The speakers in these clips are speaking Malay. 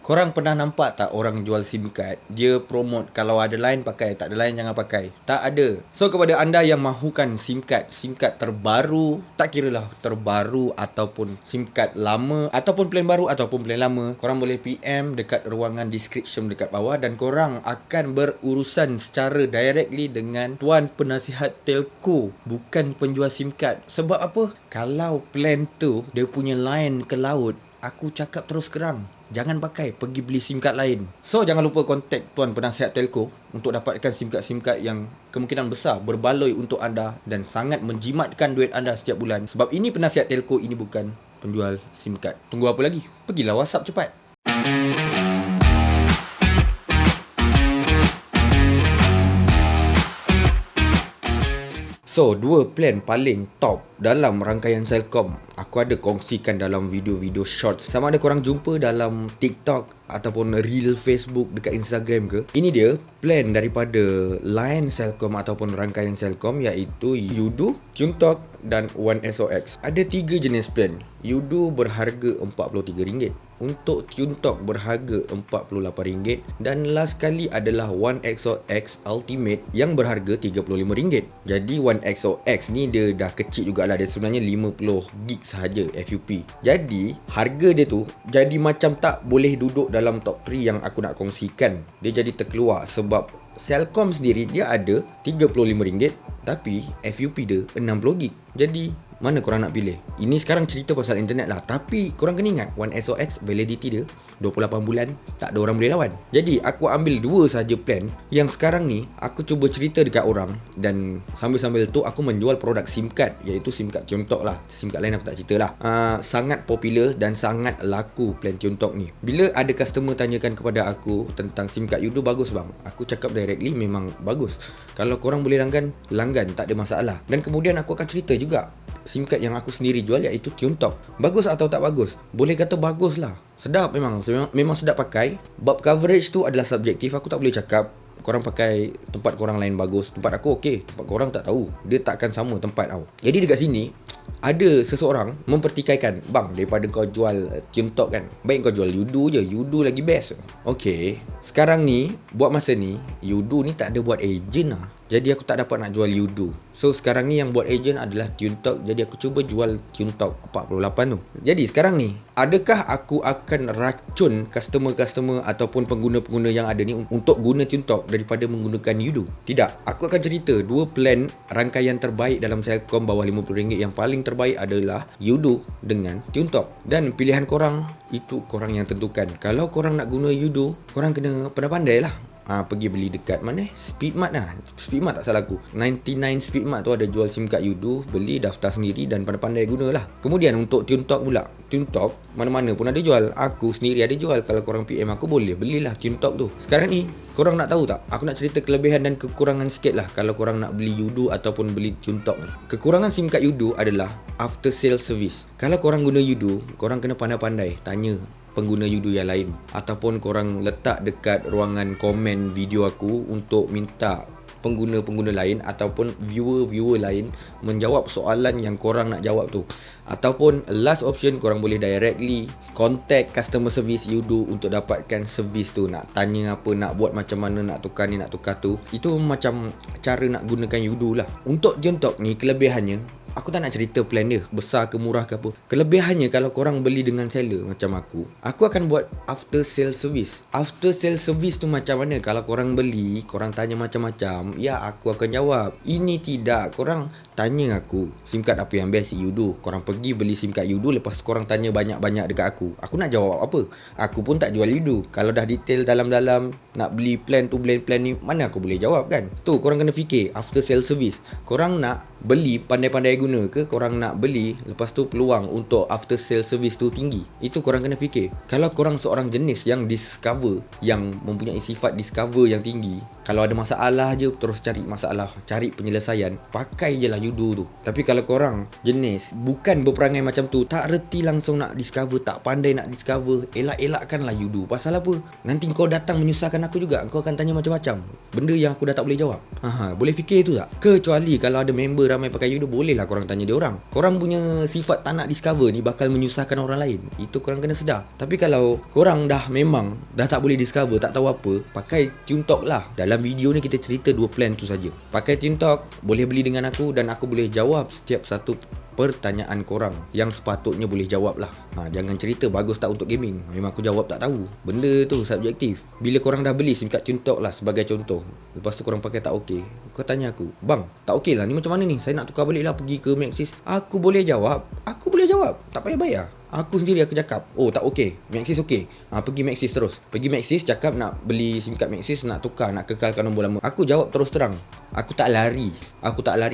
Korang pernah nampak tak orang jual SIM card? Dia promote kalau ada line pakai, tak ada line jangan pakai. Tak ada. So kepada anda yang mahukan SIM card terbaru, tak kira lah terbaru ataupun SIM card lama ataupun plan baru ataupun plan lama, korang boleh PM dekat ruangan description dekat bawah dan korang akan berurusan secara directly dengan tuan penasihat telco, bukan penjual SIM card. Sebab apa? Kalau plan tu dia punya line ke laut, aku cakap terus kerang, jangan pakai, pergi beli SIM card lain. So jangan lupa kontak tuan penasihat telco untuk dapatkan SIM card yang kemungkinan besar berbaloi untuk anda dan sangat menjimatkan duit anda setiap bulan. Sebab ini penasihat telco, ini bukan penjual SIM card. Tunggu apa lagi? Pergilah WhatsApp cepat. So, dua plan paling top dalam rangkaian Celcom aku ada kongsikan dalam video-video shorts. Sama ada korang jumpa dalam TikTok ataupun reel Facebook dekat Instagram ke. Ini dia plan daripada line Celcom ataupun rangkaian Celcom, iaitu Yudu, TuneTalk dan One SOX. Ada 3 jenis plan. Yudu berharga RM43, untuk TuneTalk berharga RM48 dan last kali adalah One XOX Ultimate yang berharga RM35. Jadi One XOX ni dia dah kecil jugalah, dia sebenarnya 50GB sahaja FUP. Jadi harga dia tu jadi macam tak boleh duduk dalam top 3 yang aku nak kongsikan. Dia jadi terkeluar sebab Celcom sendiri dia ada RM35 tapi FUP dia 60GB. Jadi mana korang nak pilih? Ini sekarang cerita pasal internet lah, tapi korang kena ingat One SOX validity dia 28 bulan, tak ada orang boleh lawan. Jadi aku ambil 2 sahaja plan yang sekarang ni aku cuba cerita dekat orang, dan sambil-sambil tu aku menjual produk SIM card, iaitu SIM card TuneTalk lah. SIM card lain aku tak cerita lah. Sangat popular dan sangat laku plan TuneTalk ni. Bila ada customer tanyakan kepada aku tentang SIM card Yudo, bagus bang, aku cakap directly memang bagus. Kalau korang boleh langgan, tak ada masalah. Dan kemudian aku akan cerita juga SIM card yang aku sendiri jual, iaitu TuneTalk. Bagus atau tak bagus? Boleh kata bagus lah. Sedap memang sedap pakai. Bab coverage tu adalah subjektif. Aku tak boleh cakap korang pakai tempat korang lain bagus, tempat aku okey, tempat korang tak tahu. Dia takkan sama tempat tau. Jadi dekat sini ada seseorang mempertikaikan, bang, daripada kau jual TuneTalk kan, baik kau jual Yudu je. Yudu lagi best. Okey, sekarang ni buat masa ni Yudu ni tak ada buat agent lah. Jadi aku tak dapat nak jual Yudu. So sekarang ni yang buat agent adalah TuneTalk. Jadi aku cuba jual TuneTalk 48 tu. Jadi sekarang ni, adakah aku akan racun customer-customer ataupun pengguna-pengguna yang ada ni untuk guna TuneTalk daripada menggunakan Yudu? Tidak. Aku akan cerita 2 plan rangkaian terbaik dalam Celcom bawah RM50. Yang paling terbaik adalah Yudu dengan TuneTalk. Dan pilihan korang, itu korang yang tentukan. Kalau korang nak guna Yudu, korang kena pandai-pandai lah. Pergi beli dekat mana? Speedmart lah. Speedmart tak salah aku. 99 Speedmart tu ada jual SIM card Yudu. Beli, daftar sendiri dan pandai-pandai gunalah. Kemudian untuk TuneTalk pula, TuneTalk mana-mana pun ada jual. Aku sendiri ada jual. Kalau korang PM aku, boleh belilah TuneTalk tu. Sekarang ni korang nak tahu tak? Aku nak cerita kelebihan dan kekurangan sikit lah kalau korang nak beli Yudu ataupun beli TuneTalk ni. Kekurangan SIM card Yudu adalah after sale service. Kalau korang guna Yudu, korang kena pandai-pandai tanya pengguna Yudu yang lain, ataupun korang letak dekat ruangan komen video aku untuk minta pengguna-pengguna lain ataupun viewer-viewer lain menjawab soalan yang korang nak jawab tu. Ataupun last option, korang boleh directly contact customer service Yudu untuk dapatkan servis tu. Nak tanya apa, nak buat macam mana, nak tukar ni, nak tukar tu. Itu macam cara nak gunakan Yudu lah. Untuk TuneTalk ni, kelebihannya, aku tak nak cerita plan dia besar ke murah ke apa. Kelebihannya, kalau korang beli dengan seller macam aku akan buat after sale service. After sale service tu macam mana? Kalau korang beli, korang tanya macam-macam, ya aku akan jawab. Ini tidak, korang tanya aku SIM card apa yang best Yudu, korang pergi beli SIM card Yudu, lepas korang tanya banyak-banyak dekat aku nak jawab apa? Aku pun tak jual Yudu. Kalau dah detail dalam-dalam nak beli plan tu, plan ni, mana aku boleh jawab kan? Tu korang kena fikir after sale service. Korang nak beli pandai-pandai guna ke, korang nak beli lepas tu peluang untuk after sale service tu tinggi? Itu korang kena fikir. Kalau korang seorang jenis yang discover, yang mempunyai sifat discover yang tinggi, kalau ada masalah je terus cari masalah, cari penyelesaian, pakai je lah Yudu tu. Tapi kalau korang jenis bukan berperangai macam tu, tak reti langsung nak discover, tak pandai nak discover, elak-elakkan lah Yudu. Pasal apa? Nanti kau datang menyusahkan aku juga, kau akan tanya macam-macam benda yang aku dah tak boleh jawab. Boleh fikir tu tak? Kecuali kalau ada member ramai pakai you, boleh lah korang tanya dia orang. Korang punya sifat tak nak discover ni bakal menyusahkan orang lain. Itu korang kena sedar. Tapi kalau korang dah memang dah tak boleh discover, tak tahu apa, pakai TuneTalk lah. Dalam video ni kita cerita 2 plan tu saja. Pakai TuneTalk, boleh beli dengan aku dan aku boleh jawab setiap satu pertanyaan korang yang sepatutnya boleh jawab lah. Jangan cerita bagus tak untuk gaming, memang aku jawab tak tahu. Benda tu subjektif. Bila korang dah beli SIM card TuneTalk lah sebagai contoh, lepas tu korang pakai tak okey, kau tanya aku, bang tak okey lah ni, macam mana ni, saya nak tukar balik lah pergi ke Maxis. Aku boleh jawab, tak payah bayar. Aku sendiri aku cakap, oh tak okey, Maxis okey, pergi Maxis terus. Pergi Maxis, cakap nak beli SIM card Maxis, nak tukar, nak kekalkan nombor lama. Aku jawab terus terang, aku tak lari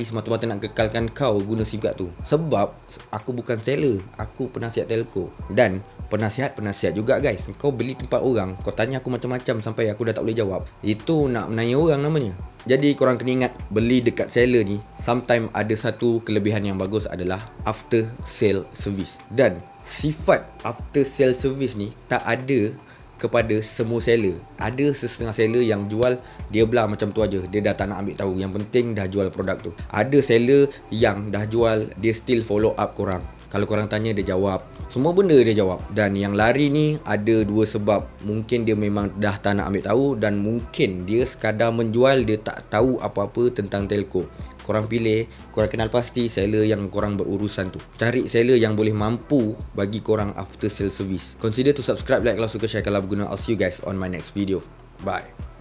semata-mata nak kekalkan kau guna SIM card tu. Sebab aku bukan seller, aku penasihat telco. Dan penasihat juga guys. Kau beli tempat orang, kau tanya aku macam-macam sampai aku dah tak boleh jawab, itu nak menanya orang namanya. Jadi korang kena ingat, beli dekat seller ni sometimes ada satu kelebihan yang bagus adalah after sale service. Dan sifat after sale service ni tak ada kepada semua seller. Ada setengah seller yang jual, dia belah macam tu aja, dia dah tak nak ambil tahu, yang penting dah jual produk tu. Ada seller yang dah jual, dia still follow up korang. Kalau korang tanya dia jawab, semua benda dia jawab. Dan yang lari ni ada 2 sebab. Mungkin dia memang dah tak nak ambil tahu, dan mungkin dia sekadar menjual, dia tak tahu apa-apa tentang telco. Korang pilih, korang kenal pasti seller yang korang berurusan tu. Cari seller yang boleh mampu bagi korang after sale service. Consider to subscribe, like kalau suka, share kalau berguna. I'll see you guys on my next video. Bye.